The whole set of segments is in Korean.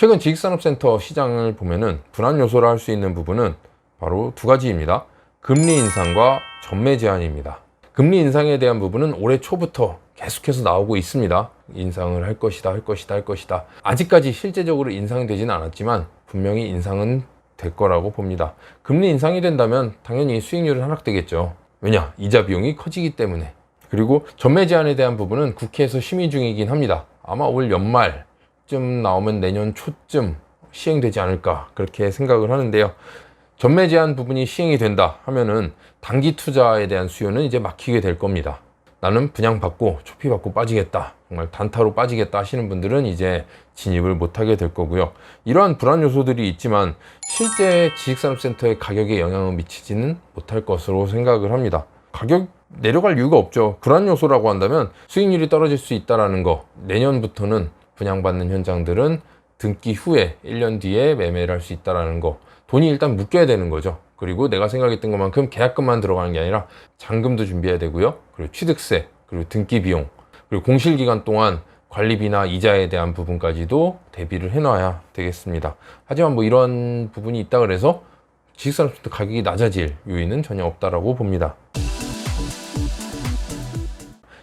최근 지식산업센터 시장을 보면은 불안 요소라 할 수 있는 부분은 바로 두 가지입니다. 금리 인상과 전매 제한입니다. 금리 인상에 대한 부분은 올해 초부터 계속해서 나오고 있습니다. 인상을 할 것이다, 할 것이다, 할 것이다. 아직까지 실제적으로 인상되지는 않았지만 분명히 인상은 될 거라고 봅니다. 금리 인상이 된다면 당연히 수익률은 하락되겠죠. 왜냐? 이자 비용이 커지기 때문에. 그리고 전매 제한에 대한 부분은 국회에서 심의 중이긴 합니다. 아마 올 연말쯤 나오면 내년 초쯤 시행되지 않을까 그렇게 생각을 하는데요. 전매 제한 부분이 시행이 된다 하면은 단기 투자에 대한 수요는 이제 막히게 될 겁니다. 나는 분양받고 초피받고 빠지겠다, 정말 단타로 빠지겠다 하시는 분들은 이제 진입을 못하게 될 거고요. 이러한 불안 요소들이 있지만 실제 지식산업센터의 가격에 영향을 미치지는 못할 것으로 생각을 합니다. 가격 내려갈 이유가 없죠. 불안 요소라고 한다면 수익률이 떨어질 수 있다는 거, 내년부터는 분양받는 현장들은 등기 후에 1년 뒤에 매매를 할 수 있다는 거, 돈이 일단 묶여야 되는 거죠. 그리고 내가 생각했던 것만큼 계약금만 들어가는 게 아니라 잔금도 준비해야 되고요. 그리고 취득세, 그리고 등기 비용, 그리고 공실기간 동안 관리비나 이자에 대한 부분까지도 대비를 해놔야 되겠습니다. 하지만 뭐 이런 부분이 있다 그래서 지식산업센터 가격이 낮아질 요인은 전혀 없다라고 봅니다.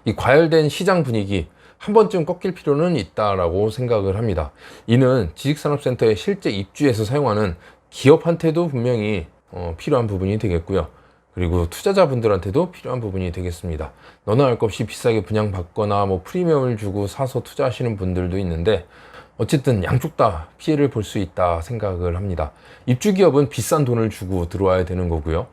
이 과열된 시장 분위기 한 번쯤 꺾일 필요는 있다라고 생각을 합니다. 이는 지식산업센터의 실제 입주에서 사용하는 기업한테도 분명히 필요한 부분이 되겠고요. 그리고 투자자분들한테도 필요한 부분이 되겠습니다. 너나 할 것 없이 비싸게 분양받거나 뭐 프리미엄을 주고 사서 투자하시는 분들도 있는데 어쨌든 양쪽 다 피해를 볼 수 있다 생각을 합니다. 입주기업은 비싼 돈을 주고 들어와야 되는 거고요.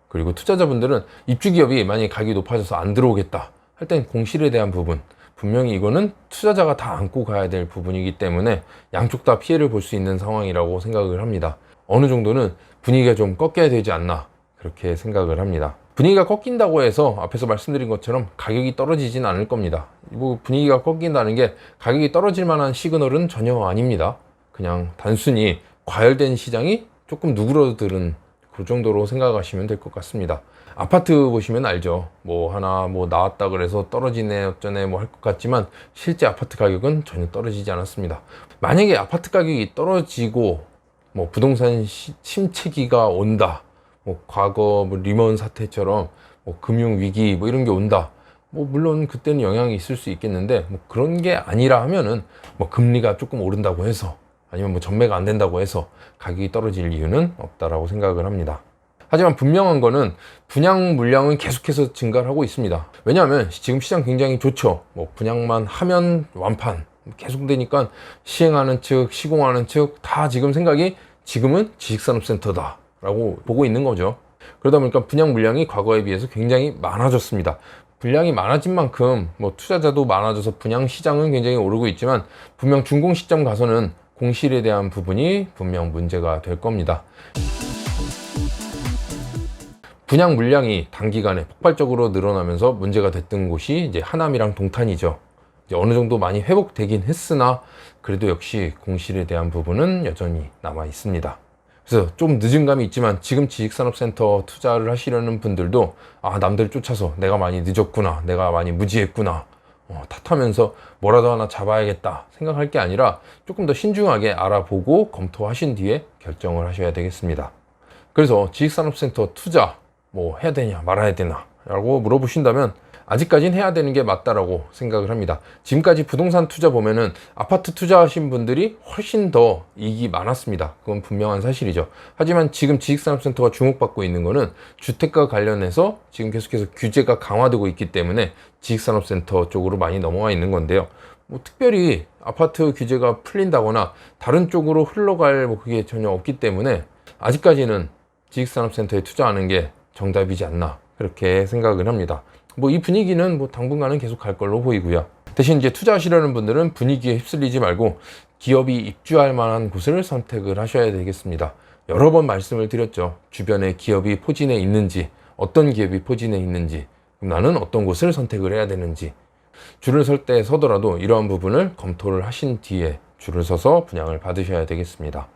그리고 투자자분들은 입주기업이 만약에 가격이 높아져서 안 들어오겠다 할 땐 공실에 대한 부분, 분명히 이거는 투자자가 다 안고 가야 될 부분이기 때문에 양쪽 다 피해를 볼 수 있는 상황이라고 생각을 합니다. 어느 정도는 분위기가 좀 꺾여야 되지 않나 그렇게 생각을 합니다. 분위기가 꺾인다고 해서 앞에서 말씀드린 것처럼 가격이 떨어지진 않을 겁니다. 뭐 분위기가 꺾인다는 게 가격이 떨어질 만한 시그널은 전혀 아닙니다. 그냥 단순히 과열된 시장이 조금 누그러드는 그 정도로 생각하시면 될 것 같습니다. 아파트 보시면 알죠. 뭐 하나 뭐 나왔다 그래서 떨어지네 어쩌네 뭐 할 것 같지만 실제 아파트 가격은 전혀 떨어지지 않았습니다. 만약에 아파트 가격이 떨어지고 뭐 부동산 침체기가 온다, 뭐 과거 뭐 리먼 사태처럼 뭐 금융 위기 뭐 이런 게 온다, 뭐 물론 그때는 영향이 있을 수 있겠는데 뭐 그런 게 아니라 하면은 뭐 금리가 조금 오른다고 해서 아니면 뭐 전매가 안 된다고 해서 가격이 떨어질 이유는 없다라고 생각을 합니다. 하지만 분명한 거는 분양 물량은 계속해서 증가를 하고 있습니다. 왜냐하면 지금 시장 굉장히 좋죠. 뭐 분양만 하면 완판 계속 되니까 시행하는 측, 시공하는 측 다 지금 생각이 지금은 지식산업센터다 라고 보고 있는 거죠. 그러다 보니까 분양 물량이 과거에 비해서 굉장히 많아졌습니다. 분량이 많아진 만큼 뭐 투자자도 많아져서 분양 시장은 굉장히 오르고 있지만 분명 준공 시점 가서는 공실에 대한 부분이 분명 문제가 될 겁니다. 분양 물량이 단기간에 폭발적으로 늘어나면서 문제가 됐던 곳이 이제 하남이랑 동탄이죠. 이제 어느 정도 많이 회복되긴 했으나 그래도 역시 공실에 대한 부분은 여전히 남아 있습니다. 그래서 좀 늦은 감이 있지만 지금 지식산업센터 투자를 하시려는 분들도 남들 쫓아서 내가 많이 늦었구나, 내가 많이 무지했구나 탓하면서 뭐라도 하나 잡아야겠다 생각할 게 아니라 조금 더 신중하게 알아보고 검토하신 뒤에 결정을 하셔야 되겠습니다. 그래서 지식산업센터 투자 뭐 해야 되냐 말아야 되나 라고 물어보신다면 아직까지는 해야 되는 게 맞다라고 생각을 합니다. 지금까지 부동산 투자 보면은 아파트 투자하신 분들이 훨씬 더 이익이 많았습니다. 그건 분명한 사실이죠. 하지만 지금 지식산업센터가 주목받고 있는 거는 주택과 관련해서 지금 계속해서 규제가 강화되고 있기 때문에 지식산업센터 쪽으로 많이 넘어와 있는 건데요. 뭐 특별히 아파트 규제가 풀린다거나 다른 쪽으로 흘러갈 뭐 그게 전혀 없기 때문에 아직까지는 지식산업센터에 투자하는 게 정답이지 않나 그렇게 생각을 합니다. 뭐 이 분위기는 뭐 당분간은 계속 갈 걸로 보이고요. 대신 이제 투자하시려는 분들은 분위기에 휩쓸리지 말고 기업이 입주할 만한 곳을 선택을 하셔야 되겠습니다. 여러 번 말씀을 드렸죠. 주변에 기업이 포진해 있는지, 어떤 기업이 포진해 있는지, 그럼 나는 어떤 곳을 선택을 해야 되는지. 줄을 설 때 서더라도 이러한 부분을 검토를 하신 뒤에 줄을 서서 분양을 받으셔야 되겠습니다.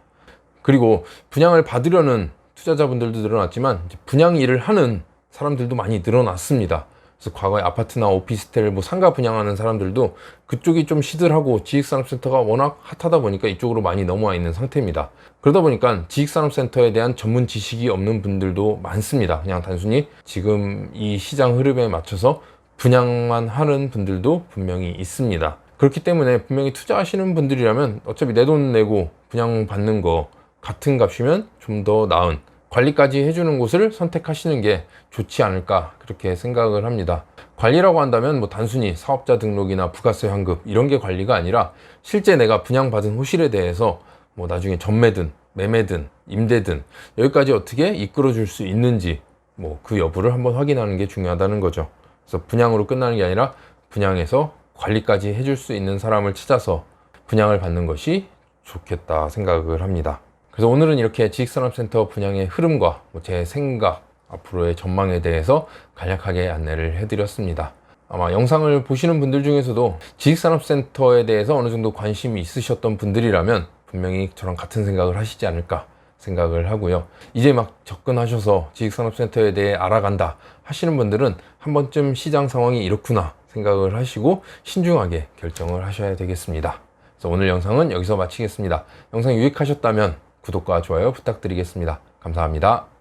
그리고 분양을 받으려는 투자자분들도 늘어났지만 분양 일을 하는 사람들도 많이 늘어났습니다. 그래서 과거에 아파트나 오피스텔 뭐 상가 분양하는 사람들도 그쪽이 좀 시들하고 지식산업센터가 워낙 핫하다 보니까 이쪽으로 많이 넘어와 있는 상태입니다. 그러다 보니까 지식산업센터에 대한 전문 지식이 없는 분들도 많습니다. 그냥 단순히 지금 이 시장 흐름에 맞춰서 분양만 하는 분들도 분명히 있습니다. 그렇기 때문에 분명히 투자하시는 분들이라면 어차피 내 돈 내고 분양받는 거 같은 값이면 좀 더 나은 관리까지 해주는 곳을 선택하시는 게 좋지 않을까 그렇게 생각을 합니다. 관리라고 한다면 뭐 단순히 사업자 등록이나 부가세 환급 이런 게 관리가 아니라 실제 내가 분양받은 호실에 대해서 뭐 나중에 전매든 매매든 임대든 여기까지 어떻게 이끌어 줄 수 있는지 뭐 그 여부를 한번 확인하는 게 중요하다는 거죠. 그래서 분양으로 끝나는 게 아니라 분양에서 관리까지 해줄 수 있는 사람을 찾아서 분양을 받는 것이 좋겠다 생각을 합니다. 그래서 오늘은 이렇게 지식산업센터 분양의 흐름과 제 생각, 앞으로의 전망에 대해서 간략하게 안내를 해드렸습니다. 아마 영상을 보시는 분들 중에서도 지식산업센터에 대해서 어느 정도 관심이 있으셨던 분들이라면 분명히 저랑 같은 생각을 하시지 않을까 생각을 하고요. 이제 막 접근하셔서 지식산업센터에 대해 알아간다 하시는 분들은 한 번쯤 시장 상황이 이렇구나 생각을 하시고 신중하게 결정을 하셔야 되겠습니다. 그래서 오늘 영상은 여기서 마치겠습니다. 영상 유익하셨다면 구독과 좋아요 부탁드리겠습니다. 감사합니다.